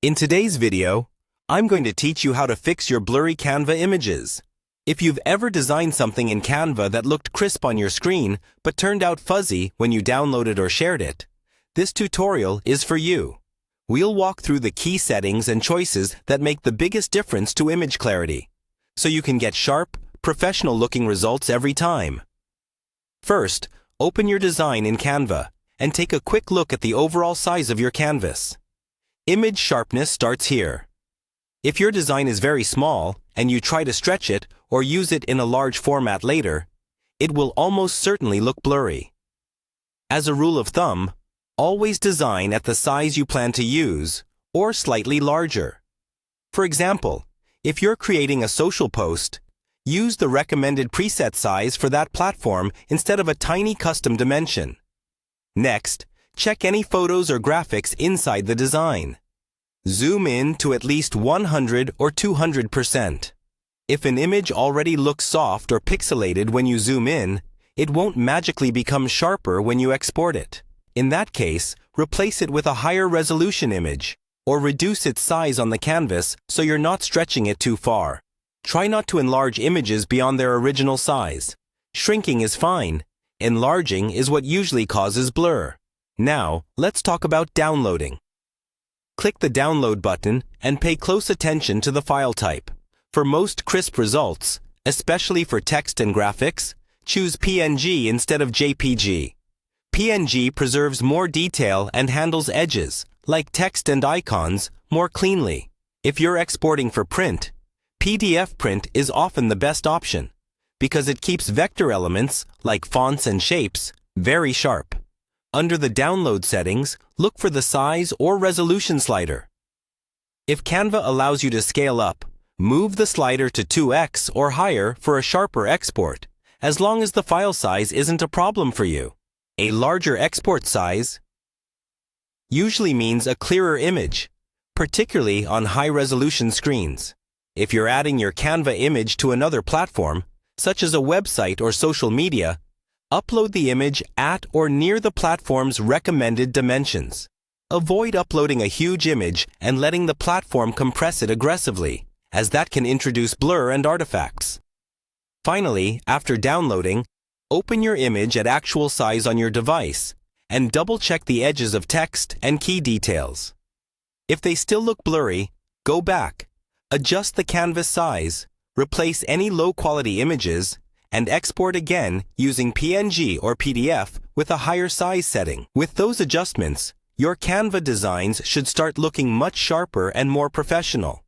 In today's video, I'm going to teach you how to fix your blurry Canva images. If you've ever designed something in Canva that looked crisp on your screen but turned out fuzzy when you downloaded or shared it, this tutorial is for you. We'll walk through the key settings and choices that make the biggest difference to image clarity, so you can get sharp, professional-looking results every time. First, open your design in Canva and take a quick look at the overall size of your canvas. Image sharpness starts here. If your design is very small and you try to stretch it or use it in a large format later, it will almost certainly look blurry. As a rule of thumb, always design at the size you plan to use or slightly larger. For example, if you're creating a social post, use the recommended preset size for that platform instead of a tiny custom dimension. Next, check any photos or graphics inside the design. Zoom in to at least 100 or 200%. If an image already looks soft or pixelated when you zoom in, it won't magically become sharper when you export it. In that case, replace it with a higher resolution image, or reduce its size on the canvas so you're not stretching it too far. Try not to enlarge images beyond their original size. Shrinking is fine. Enlarging is what usually causes blur. Now, let's talk about downloading. Click the download button and pay close attention to the file type. For most crisp results, especially for text and graphics, choose PNG instead of JPG. PNG preserves more detail and handles edges, like text and icons, more cleanly. If you're exporting for print, PDF print is often the best option, because it keeps vector elements, like fonts and shapes, very sharp. Under the download settings, look for the size or resolution slider. If Canva allows you to scale up, move the slider to 2x or higher for a sharper export, as long as the file size isn't a problem for you. A larger export size usually means a clearer image, particularly on high-resolution screens. If you're adding your Canva image to another platform, such as a website or social media, upload the image at or near the platform's recommended dimensions. Avoid uploading a huge image and letting the platform compress it aggressively, as that can introduce blur and artifacts. Finally, after downloading, open your image at actual size on your device and double-check the edges of text and key details. If they still look blurry, go back, adjust the canvas size, replace any low-quality images, and export again using PNG or PDF with a higher size setting. With those adjustments, your Canva designs should start looking much sharper and more professional.